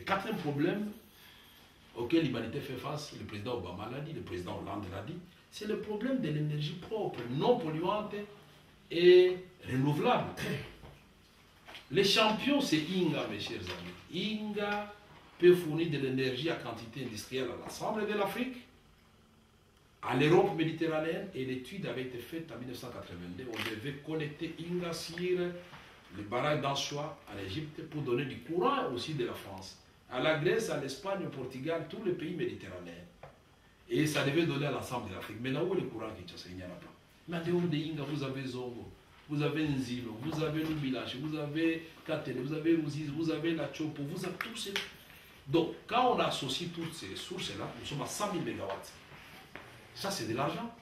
quatrième problème auquel l'humanité fait face, le président Obama l'a dit, le président Hollande l'a dit, c'est le problème de l'énergie propre, non polluante et renouvelable. Les champions, c'est Inga, mes chers amis. Inga peut fournir de l'énergie à quantité industrielle à l'ensemble de l'Afrique, à l'Europe méditerranéenne, et l'étude avait été faite en 1982. On devait connecter Inga sur le barrage d'Anchois en Égypte pour donner du courant aussi de la France, à la Grèce, à l'Espagne, au Portugal, tous les pays méditerranéens. Et ça devait donner à l'ensemble de l'Afrique. Mais là où est le courant qui il n'y en a pas. Mais en dehors de Inga, vous avez Zongo, vous avez Nzilo, vous avez Lumilache, vous avez Katene, vous avez Ruziz, vous avez la Chopo, vous avez tous ces... Donc, quand on associe toutes ces sources-là, nous sommes à 100 000 MW. Ça, c'est de l'argent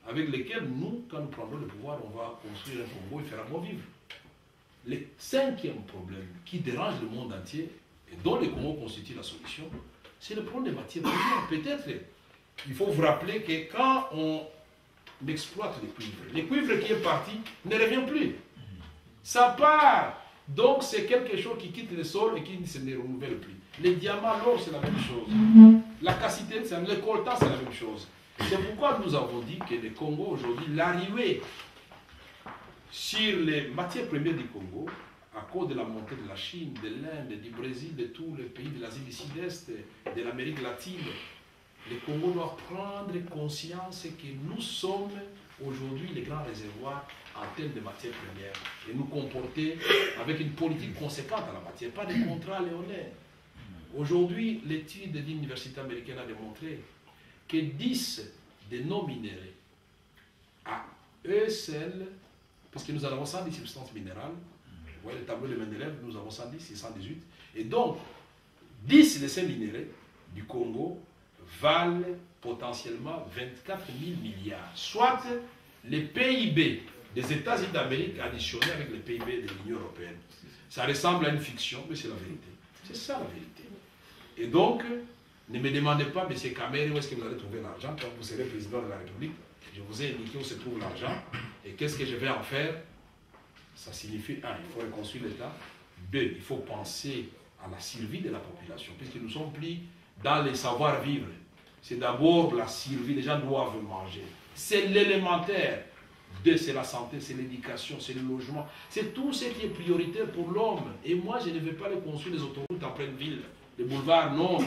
avec lequel nous, quand nous prendrons le pouvoir, on va construire un Congo et faire un bon vivre. Le cinquième problème qui dérange le monde entier, et dont le Congo constitue la solution, c'est le problème des matières premières. Peut-être, il faut vous rappeler que quand on exploite le cuivre qui est parti ne revient plus. Ça part. Donc, c'est quelque chose qui quitte le sol et qui ne se renouvelle plus. Les diamants, l'or, c'est la même chose. La cassité, le coltan, c'est la même chose. C'est pourquoi nous avons dit que le Congo, aujourd'hui, l'arrivée sur les matières premières du Congo, à cause de la montée de la Chine, de l'Inde, du Brésil, de tous les pays de l'Asie du Sud-Est, de l'Amérique latine, le Congo doit prendre conscience que nous sommes aujourd'hui les grands réservoirs en termes de matières premières et nous comporter avec une politique conséquente en la matière, pas des contrats léonins. Aujourd'hui, l'étude d'une université américaine a démontré que 10 de nos minéraux à eux seuls, parce que nous avons 110 substances minérales, vous voyez le tableau de Mendeleev, nous avons 110 et 118, et donc 10 de ces minéraux du Congo valent potentiellement 24 000 milliards, soit le PIB des États-Unis d'Amérique additionné avec le PIB de l'Union européenne. Ça ressemble à une fiction, mais c'est la vérité. C'est ça la vérité. Et donc, ne me demandez pas, M. Kamere, où est-ce que vous allez trouver l'argent quand vous serez président de la République. Je vous ai indiqué où se trouve l'argent et qu'est-ce que je vais en faire. Ça signifie, un, il faut reconstruire l'État. Deux, il faut penser à la survie de la population, puisque nous sommes pris dans les savoir-vivre. C'est d'abord la survie, les gens doivent manger. C'est l'élémentaire. Deux, c'est la santé, c'est l'éducation, c'est le logement. C'est tout ce qui est prioritaire pour l'homme. Et moi, je ne vais pas les construire des autoroutes en pleine ville. Les boulevards, non.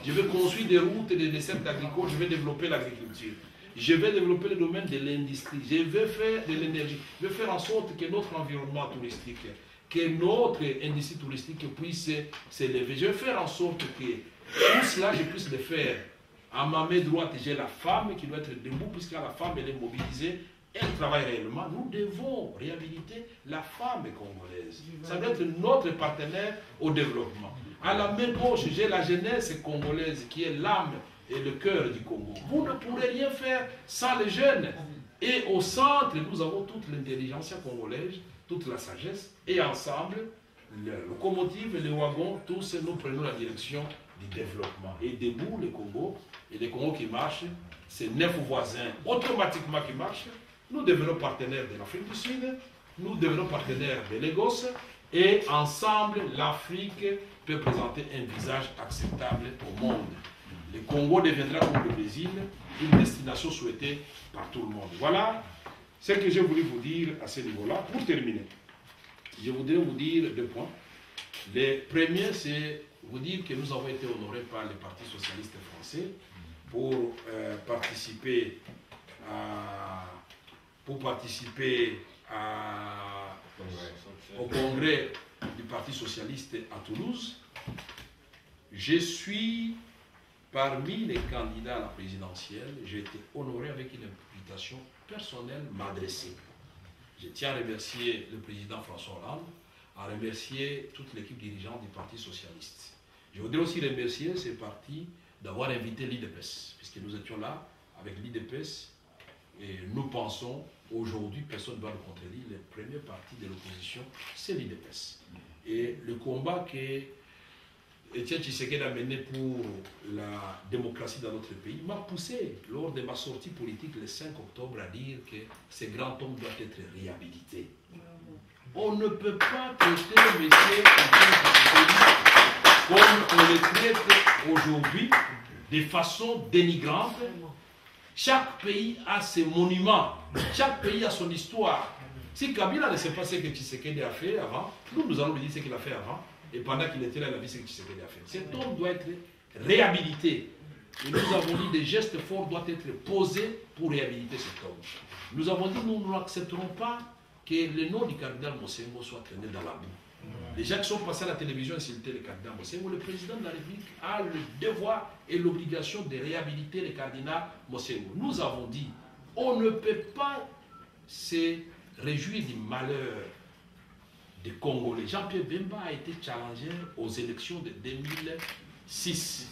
Je vais construire des routes et des dessertes agricoles. Je vais développer l'agriculture. Je vais développer le domaine de l'industrie. Je vais faire de l'énergie. Je vais faire en sorte que notre environnement touristique, que notre industrie touristique puisse s'élever. Je vais faire en sorte que tout cela, je puisse le faire. À ma main droite, j'ai la femme qui doit être debout, puisque la femme, elle est mobilisée. Elle travaille réellement. Nous devons réhabiliter la femme congolaise. Ça doit être notre partenaire au développement. À la main gauche, j'ai la jeunesse congolaise qui est l'âme et le cœur du Congo. Vous ne pourrez rien faire sans les jeunes. Et au centre, nous avons toute l'intelligence congolaise, toute la sagesse. Et ensemble, la locomotive, les wagons, tous nous prenons la direction du développement. Et debout, le Congo, et le Congo qui marche, c'est 9 voisins automatiquement qui marchent. Nous devenons partenaires de l'Afrique du Sud, nous devenons partenaires de Lagos, et ensemble, l'Afrique peut présenter un visage acceptable au monde. Le Congo deviendra comme le Brésil, une destination souhaitée par tout le monde. Voilà ce que j'ai voulu vous dire à ce niveau-là. Pour terminer, je voudrais vous dire 2 points. Le premier, c'est vous dire que nous avons été honorés par le Parti socialiste français pour participer au congrès du Parti socialiste à Toulouse. Je suis parmi les candidats à la présidentielle. J'ai été honoré avec une invitation personnelle m'adresser. Je tiens à remercier le président François Hollande, à remercier toute l'équipe dirigeante du Parti socialiste. Je voudrais aussi remercier ces partis d'avoir invité l'IDPS, puisque nous étions là avec l'IDPS. Et nous pensons, aujourd'hui, personne ne va le contredire, le premier parti de l'opposition, c'est l'IDPS. Et le combat que Étienne Tshisekedi a mené pour la démocratie dans notre pays m'a poussé, lors de ma sortie politique le 5 octobre, à dire que ce grand homme doit être réhabilité. On ne peut pas traiter M. comme on les traite aujourd'hui de façon dénigrante. Chaque pays a ses monuments, chaque pays a son histoire. Si Kabila ne sait pas ce que Tshisekedi a fait avant, nous allons lui dire ce qu'il a fait avant, et pendant qu'il était là, il a vu ce que Tshisekedi a fait. Cet homme doit être réhabilité. Et nous avons dit des gestes forts doivent être posés pour réhabiliter cet homme. Nous avons dit nous n'accepterons pas que le nom du cardinal Mosengo soit traîné dans la boue. Les gens qui sont passés à la télévision insulter le cardinal Mosengo, le président de la République a le devoir et l'obligation de réhabiliter le cardinal Mosengo. Nous avons dit, on ne peut pas se réjouir du malheur des Congolais. Jean-Pierre Bemba a été challengé aux élections de 2006.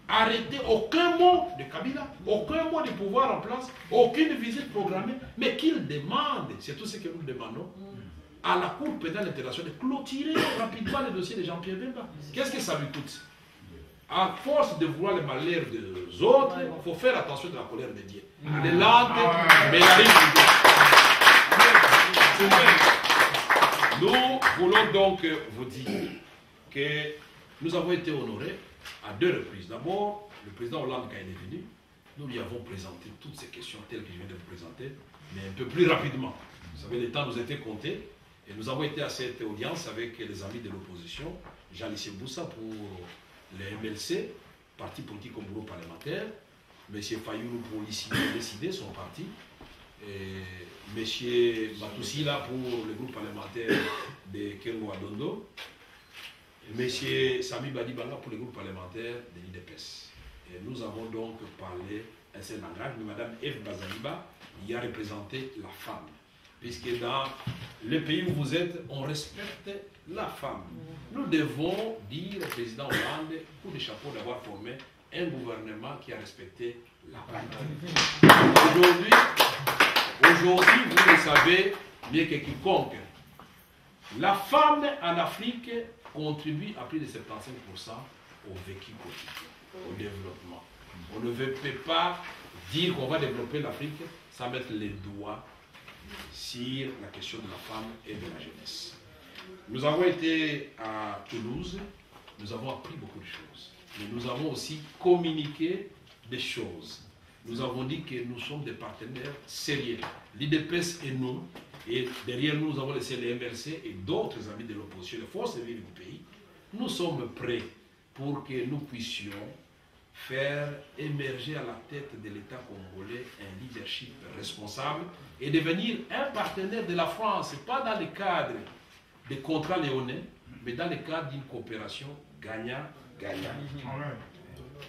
Arrêtez, aucun mot de Kabila, aucun mot de pouvoir en place, aucune visite programmée, mais qu'il demande, c'est tout ce que nous demandons, à la Cour pénale internationale de clôturer rapidement le dossier de Jean-Pierre Bemba. Qu'est-ce que ça lui coûte? À force de vouloir le malheur des autres, il faut faire attention de la colère de Dieu. Elle est lente, mais elle arrive. Nous voulons donc vous dire que nous avons été honorés à deux reprises. D'abord, le président Hollande, quand il est venu, nous lui avons présenté toutes ces questions telles que je viens de vous présenter, mais un peu plus rapidement. Vous savez, le temps nous était compté. Et nous avons été à cette audience avec les amis de l'opposition, Jean-Lycée Boussa pour le MLC, Parti politique au bureau parlementaire, M. Fayoulou pour décider son parti, et M. Matousila pour le groupe parlementaire de Kengo Adondo, et M. Sami Badibanga pour le groupe parlementaire de l'IDPS. Et nous avons donc parlé un seul langage, mais Mme Eve Bazaliba y a représenté la femme. Puisque dans le pays où vous êtes, on respecte la femme. Nous devons dire au président Hollande, coup de chapeau d'avoir formé un gouvernement qui a respecté la femme. Aujourd'hui, vous le savez mieux que quiconque, la femme en Afrique contribue à plus de 75% au vécu quotidien, au développement. On ne peut pas dire qu'on va développer l'Afrique sans mettre les doigts sur la question de la femme et de la jeunesse. Nous avons été à Toulouse, nous avons appris beaucoup de choses, mais nous avons aussi communiqué des choses. Nous avons dit que nous sommes des partenaires sérieux, l'IDPS et nous, et derrière nous, nous avons laissé les MLC et d'autres amis de l'opposition, les forces vives du pays. Nous sommes prêts pour que nous puissions faire émerger à la tête de l'État congolais un leadership responsable et devenir un partenaire de la France, pas dans le cadre des contrats léonais, mais dans le cadre d'une coopération gagnant-gagnant.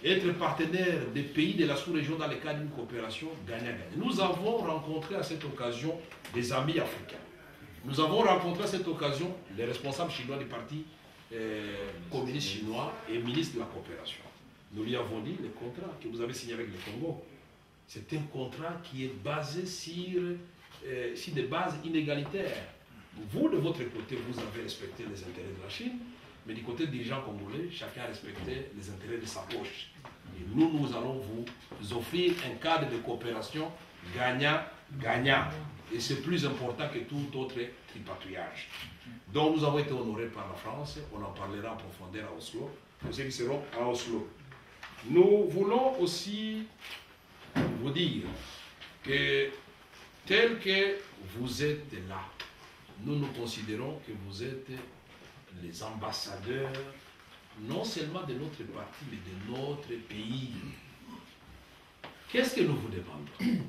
Être partenaire des pays de la sous-région dans le cadre d'une coopération gagnant-gagnant. Nous avons rencontré à cette occasion des amis africains. Nous avons rencontré à cette occasion les responsables chinois du parti communiste chinois et ministre de la coopération. Nous lui avons dit, le contrat que vous avez signé avec le Congo, c'est un contrat qui est basé sur des bases inégalitaires. Vous, de votre côté, vous avez respecté les intérêts de la Chine, mais du côté des dirigeants congolais, chacun a respecté les intérêts de sa poche. Et nous allons vous offrir un cadre de coopération gagnant-gagnant. Et c'est plus important que tout autre tripatouillage. Donc nous avons été honorés par la France, on en parlera en profondeur à Oslo, pour ceux qui seront à Oslo. Nous voulons aussi vous dire que tel que vous êtes là, nous considérons que vous êtes les ambassadeurs non seulement de notre parti, mais de notre pays. Qu'est-ce que nous vous demandons?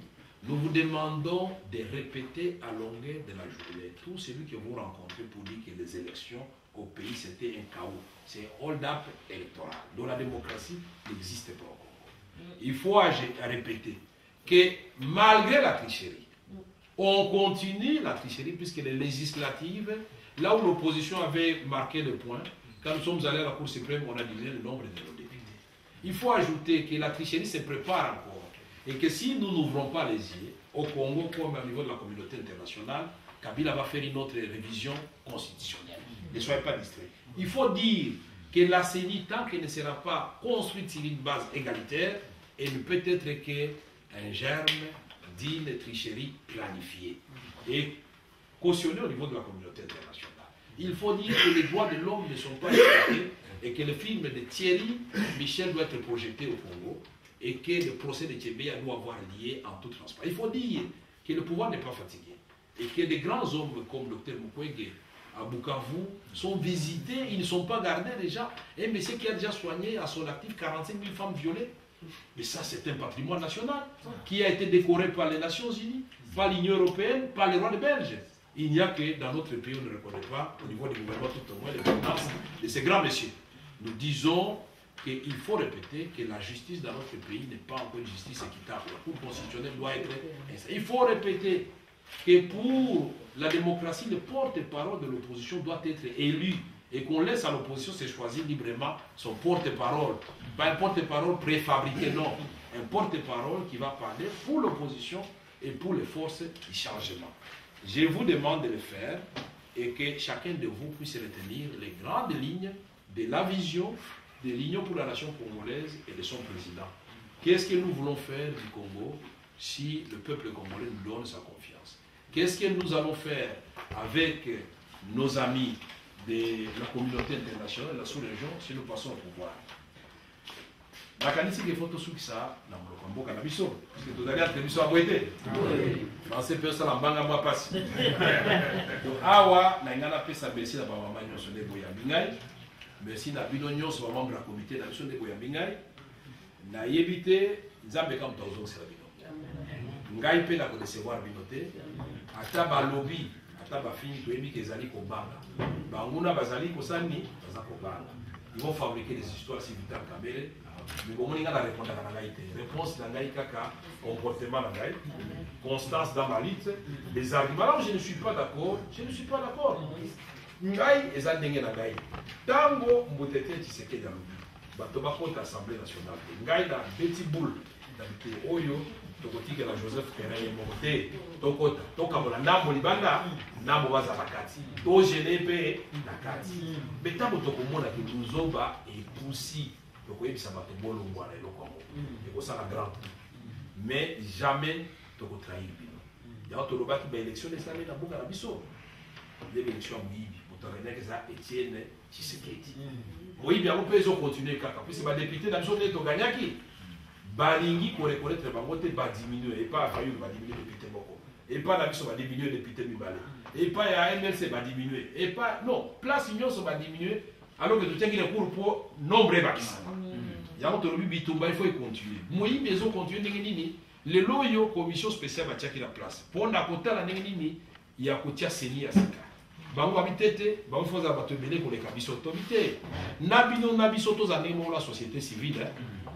Nous vous demandons de répéter à longueur de la journée tout celui que vous rencontrez pour dire que les élections au pays c'était un chaos. C'est un hold-up électoral dont la démocratie n'existe pas au Congo. Il faut répéter que malgré la tricherie, on continue la tricherie puisque les législatives, là où l'opposition avait marqué le point, quand nous sommes allés à la Cour suprême, on a divisé le nombre de nos députés. Il faut ajouter que la tricherie se prépare encore et que si nous n'ouvrons pas les yeux, au Congo comme au niveau de la communauté internationale, Kabila va faire une autre révision constitutionnelle. Ne soyez pas distraits. Il faut dire que la CENI, tant qu'elle ne sera pas construite sur une base égalitaire, elle ne peut être qu'un germe d'une tricherie planifiée et cautionnée au niveau de la communauté internationale. Il faut dire que les droits de l'homme ne sont pas respectés et que le film de Thierry Michel doit être projeté au Congo et que le procès de Tchebeya doit avoir lié en toute transparence. Il faut dire que le pouvoir n'est pas fatigué et que des grands hommes comme Dr Mukwege à Bukavu sont visités, ils ne sont pas gardés déjà. Un monsieur qui a déjà soigné à son actif 45 000 femmes violées. Mais ça, c'est un patrimoine national qui a été décoré par les Nations Unies, par l'Union Européenne, par les rois de Belge. Il n'y a que dans notre pays, on ne reconnaît pas, au niveau du gouvernement, tout au moins, les compétences de ces grands messieurs. Nous disons qu'il faut répéter que la justice dans notre pays n'est pas encore une justice équitable. La Cour constitutionnelle doit être... Il faut répéter que pour la démocratie, le porte-parole de l'opposition doit être élu et qu'on laisse à l'opposition se choisir librement son porte-parole. Pas un porte-parole préfabriqué, non. Un porte-parole qui va parler pour l'opposition et pour les forces du changement. Je vous demande de le faire et que chacun de vous puisse retenir les grandes lignes de la vision de l'Union pour la nation congolaise et de son président. Qu'est-ce que nous voulons faire du Congo si le peuple congolais nous donne sa confiance? Qu'est-ce que nous allons faire avec nos amis de la communauté internationale, de la sous-région, si nous passons au pouvoir? Nakanisi ke foto suki sa na mboloko mboka na biso parce que tozali ate biso aboyete banse mpe osala mbanga mwa pasi donc awa na ngai napesa merci na bamama nyonso nde boyambi ngai merci na bino nyonso bamembre ya komite na biso nde boyambi ngai nayebi te nzambe ka moto azongisela bino ngai mpe nakodesevoir bino te ata balobi ata bafini toyebi ke ezali kobanga banguna bazali kosani baza kobanga ils vont fabriquer des histoires si Vital Kamere. Mais comment on a répondu à la réponse dans la kaka, comportement dans la constance dans ma lutte, les arguments. Là où je ne suis pas d'accord, je ne suis pas d'accord. Ngai et Zandenge na Ngai. Tango Mbotete Tshisekedi dans le Batoba contre l'Assemblée nationale. Ngai na Betty Boule dans le Oyo. Tokotike la Joseph Ferrer monté tokota tokabola ndambo libanda ndambo baza bakati to gene pe na kati betambo tokomona ke tuzoba epusi tokoyebisa bato bolongwa na eloko et ça la grande mais jamais tokotrahir bino ya tolobaki ba élection les années na boka na biso des élections bibi motorene que ça Etienne Tshisekedi moyibi ya peso continuer kaka puis ba député na biso ne to gagnaki balingi ko reconnaître bango te ba diminuer et pas fayu ba diminuer député moko et pas la biso ba diminuer député mibale et pas ya MLC ba diminuer et pas non place union so ba diminuer alors que tu tiens qu'il est pour nombre bakisa ya moto lobi bitumba il faut continuer moyi bezo continuer ndenge nini le loyo commission spéciale ba tiaki la place pour na kotala ndenge nini ya kotia seni ya sika bango abitete bango foza bato belé ko le kabiso tobité na biso to za ndemo la société civile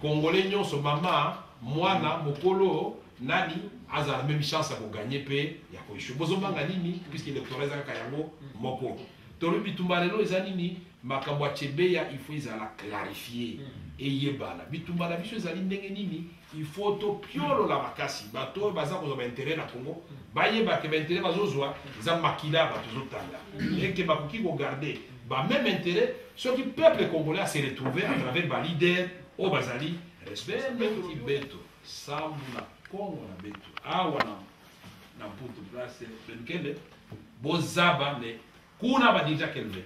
Congolais nyonso mama mwana mokolo nani azala même chance à gagner pe ya ko ishu bozombanga nini puisque l'électorat ezaka yango moko tolo bitumba lelo ezanini makambo ya Tchebeya il faut ezala clarifier et yebana bitumba na biso ezali ndenge nini il faut to piolo la makasi bato baza ko ba intérêt na Congo bayeba ke ba intérêt bazozwa za makila bato zotanga et que bakoki ko garder ba même intérêt ce qui peuple congolais a se retrouver à travers ba leader o bazali respect petit beto samu na Congo na beto awa na mputu place benkele bozaba ne kuna badija kelve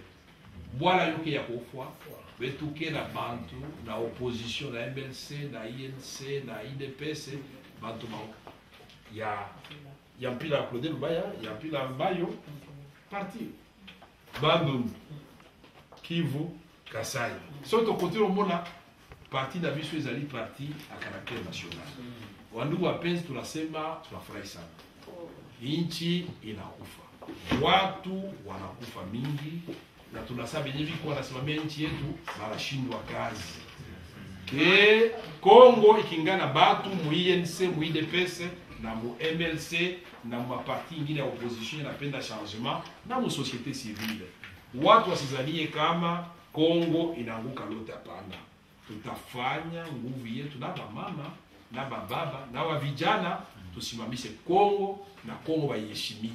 bwala yoke ya kofwa betuke na bantu na opposition na MLC na INC na IDPS bantu ya mpila Claude Lubaya ya mpila Mbayo parti Bandundu Kivu Kasai soto kote omona parti na biso ezali parti à caractère national wandugu wapenzi tunasema tunafurahi sana inchi inakufa watu wanakufa mingi na tunasema yenyewe viko wanasimamia nchi yetu wanashindwa kazi ke Kongo ikingana batu mu INC mu IDPS na mu MLC na mu parti ingine ya opposition inapenda changement na mu société civile watu wasizanie kama Kongo inaanguka lote hapana tutafanya nguvu yetu na mama na baba na wa vijana tusimamishe Kongo na Kongo baiheshimie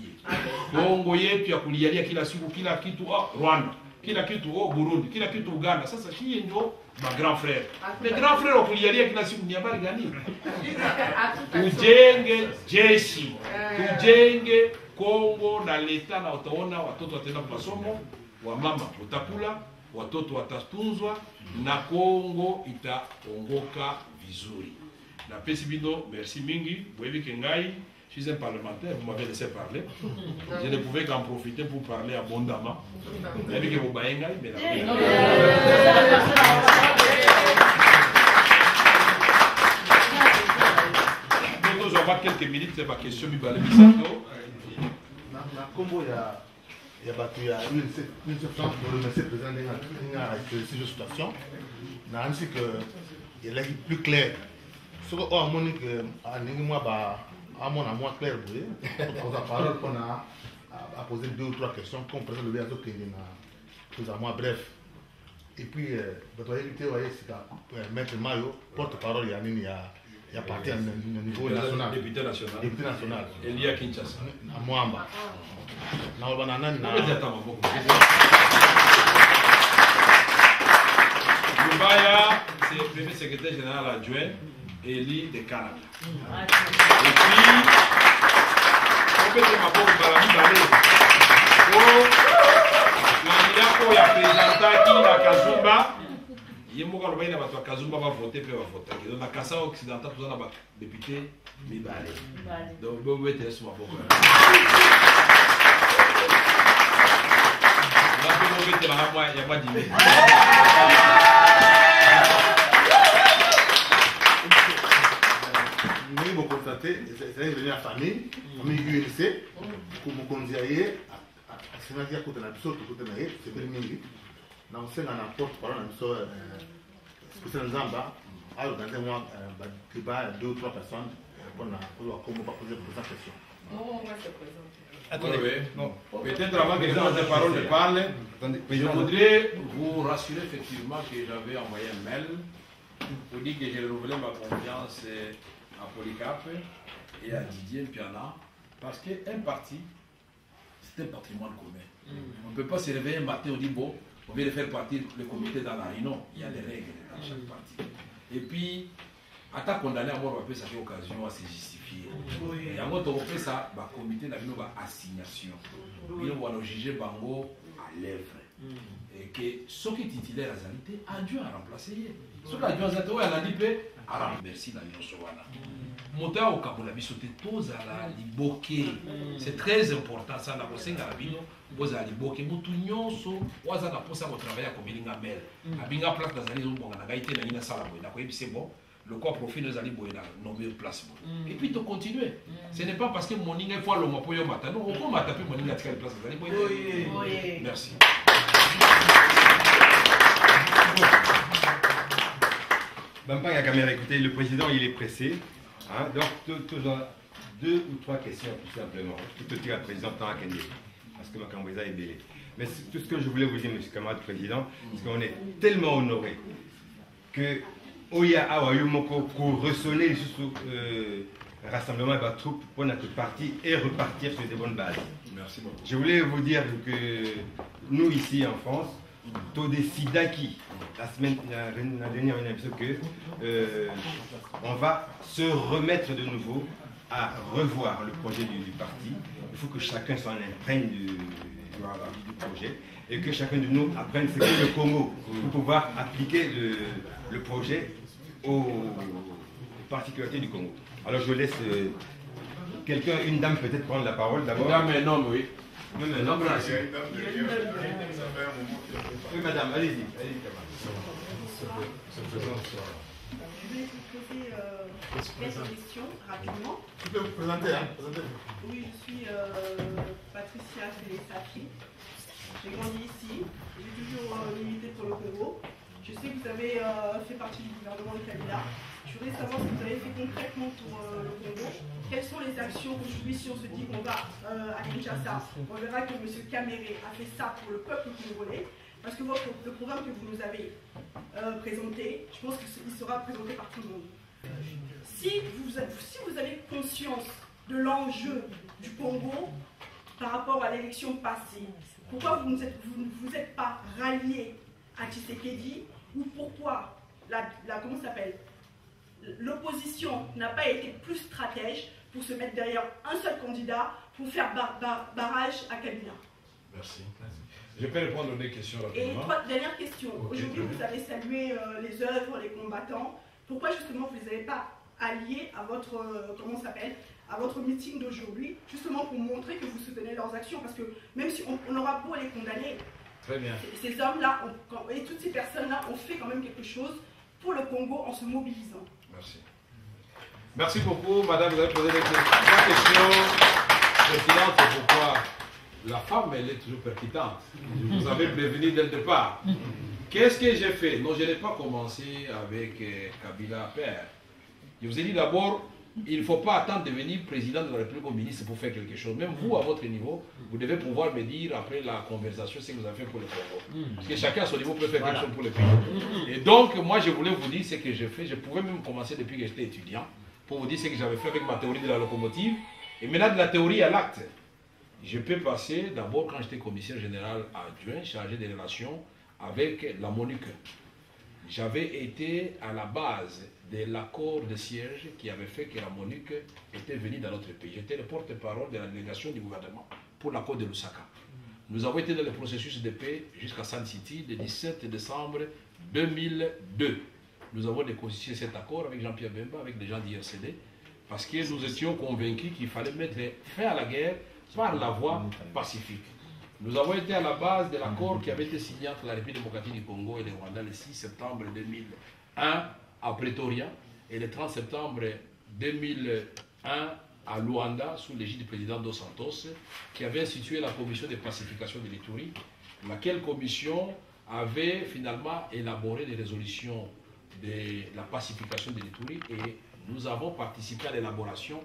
Kongo yetu ya kulialia kila siku kila kitu Rwanda kila kitu Burundi kila kitu Uganda sasa hii ndio ma grand frère les grands frères kulialia kila siku ni habari gani tujenge jeshi tujenge Kongo na leta na utaona watoto wataenda kwa masomo wamama utakula, watoto watatunzwa na Kongo itaongoka vizuri. Na pesi bino, merci mingi, Boyebi Kengai, je suis un parlementaire, vous m'avez laissé parler. Je ne pouvais qu'en profiter pour parler abondamment. Vous avez vu que vous baillez, mais nous avons quelques minutes, c'est ma question. Il y a une substance pour remercier le président de cette situation. Ainsi qu'il est plus clair. Ce qu'on a monique à mon amour clair, on a parlé qu'on a posé 2 ou 3 questions, comme président le Béazo qui est plus à moi bref. Et puis, Maître Mayo, porte-parole, il y a parti au niveau national. Député national. Député national. Il y a Kinshasa. À Moamba. Lubaya, c'est le premier secrétaire général adjoint, Eli de Canada. Et puis, on peut dire que la présidente de Kazumba, il y a un Kazumba va voter, puis va voter. Donc, la Kassa occidentale, tout ça, député, Mibale. Donc, vous pouvez être sur ma boca. Il y a pas d'idée. Nous avons constaté, c'est la famille UNC, pour vous conseiller, à ce à côté de la piscine, c'est bien mingi. Nous avons un porte-parole, nous avons spécial Zamba, à organiser un débat 2 ou 3 personnes pour poser cette question. Non, on va se présenter. Attendez, non. Peut-être avant que les gens de parole ne parlent, je voudrais vous rassurer effectivement que j'avais envoyé un mail pour dire que j'ai renouvelé ma confiance à Polycarpe et à Didier Mpiana parce qu'un parti, c'est un patrimoine commun. On ne peut pas se réveiller un matin et dire bon, on vient de faire partir le comité dans la rue. Non, il y a des règles dans chaque parti. Et puis, à ta condamné à mort, on peut s'acheter occasion à se justifier. Et en gros, on fait ça, le comité n'a pas assignation. Puis on va juger Bango à l'œuvre. Et que ce qui est titulaire à Zalité, adjoint à remplacer. Ce qui est adjoint à Zalité, on a dit merci dans l'Union Sowana. Mota au Kabulabi sauté tous à la liboke. C'est très important ça. Na bosenga bino, boza la liboke. Mutu nyonso, waza na posa mo travailler comme il mel. Abinga place dans les autres, on a gaité na ina sala boy. D'accord, c'est bon. Le corps profil nous allons nommer place. Et puis tu continues. Ce n'est pas parce que mon ninga faut le mopoyo matin. Non, on va taper mon ninga tirer place. Merci. Bampa la caméra, écoutez, le président il est pressé. Hein, donc, toujours 2 ou 3 questions tout simplement. Tout le président tant à Kenya. Parce que ma caméra est belle. Mais tout ce que je voulais vous dire, monsieur le camarade président, c'est qu'on est tellement honoré que Oya Awa Yumoko pour ressonner sur rassemblement de la troupe pour notre parti et repartir sur des bonnes bases. Merci beaucoup. Je voulais vous dire que nous ici en France, tout décida qui la dernière on a vu que on va se remettre de nouveau à revoir le projet du parti. Il faut que chacun s'en imprègne du projet et que chacun de nous apprenne ce qu'est le Congo pour pouvoir appliquer le projet aux particularités du Congo. Alors je laisse quelqu'un, une dame peut-être prendre la parole d'abord. Une dame et un homme, oui. Même un homme, là. Oui, madame, allez-y. Je vais vous poser quelques questions rapidement. Tu peux vous présenter, hein? Oui, je suis Patricia Félé-Safi. J'ai grandi ici. J'ai toujours milité pour le Congo. Je sais que vous avez fait partie du gouvernement de Kabila. Je voudrais savoir ce que vous avez fait concrètement pour le Congo. Quelles sont les actions aujourd'hui si on se dit qu'on va à Kinshasa? On verra que M. Kamere a fait ça pour le peuple congolais. Parce que le programme que vous nous avez présenté, je pense qu'il sera présenté par tout le monde. Si vous avez conscience de l'enjeu du Congo par rapport à l'élection passée, pourquoi vous ne vous êtes pas rallié à Tshisekedi ou pourquoi comment s'appelle, l'opposition n'a pas été plus stratège pour se mettre derrière un seul candidat pour faire barrage à Kabila? Merci. Je peux répondre aux questions Et rapidement. dernière question. Aujourd'hui, vous avez salué les œuvres, les combattants. Pourquoi justement vous ne les avez pas alliés à votre, comment ça s'appelle, à votre meeting d'aujourd'hui, justement pour montrer que vous soutenez leurs actions? Parce que même si on aura beau les condamner, très bien, ces hommes-là et toutes ces personnes-là ont fait quand même quelque chose pour le Congo en se mobilisant. merci. Merci beaucoup, madame, vous avez posé des questions pertinentes. C'est pourquoi la femme, elle est toujours percutante. Vous avez prévenu dès le départ. Qu'est-ce que j'ai fait? Non, je n'ai pas commencé avec Kabila père. Je vous ai dit d'abord, il ne faut pas attendre de devenir président de la République ou ministre pour faire quelque chose. Même vous, à votre niveau, vous devez pouvoir me dire après la conversation ce que vous avez fait pour le Congo. Parce que chacun à son niveau peut faire quelque chose pour le pays. Et donc, moi, je voulais vous dire ce que j'ai fait. Je pouvais même commencer depuis que j'étais étudiant pour vous dire ce que j'avais fait avec ma théorie de la locomotive. Et maintenant, de la théorie à l'acte. Je peux passer d'abord quand j'étais commissaire général adjoint, chargé des relations avec la MONUC. J'avais été à la base de l'accord de siège qui avait fait que la MONUC était venue dans notre pays. J'étais le porte-parole de la délégation du gouvernement pour l'accord de Lusaka. Nous avons été dans le processus de paix jusqu'à Sun City le 17 décembre 2002. Nous avons négocié cet accord avec Jean-Pierre Bemba, avec les gens d'IRCD, parce que nous étions convaincus qu'il fallait mettre fin à la guerre par la voie pacifique. Nous avons été à la base de l'accord qui avait été signé entre la République démocratique du Congo et le Rwanda le 6 septembre 2001 à Pretoria et le 30 septembre 2001 à Luanda sous l'égide du président Dos Santos qui avait institué la commission de pacification de l'Ituri, laquelle commission avait finalement élaboré des résolutions de la pacification de l'Ituri et nous avons participé à l'élaboration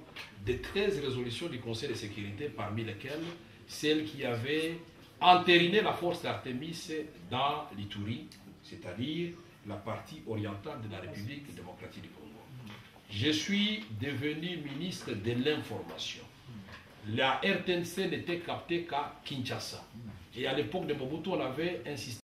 de 13 résolutions du Conseil de sécurité, parmi lesquelles celle qui avait entériné la force d'Artémis dans l'Ituri, c'est-à-dire la partie orientale de la République démocratique du Congo. Je suis devenu ministre de l'information. La RTNC n'était captée qu'à Kinshasa. Et à l'époque de Mobutu, on avait insisté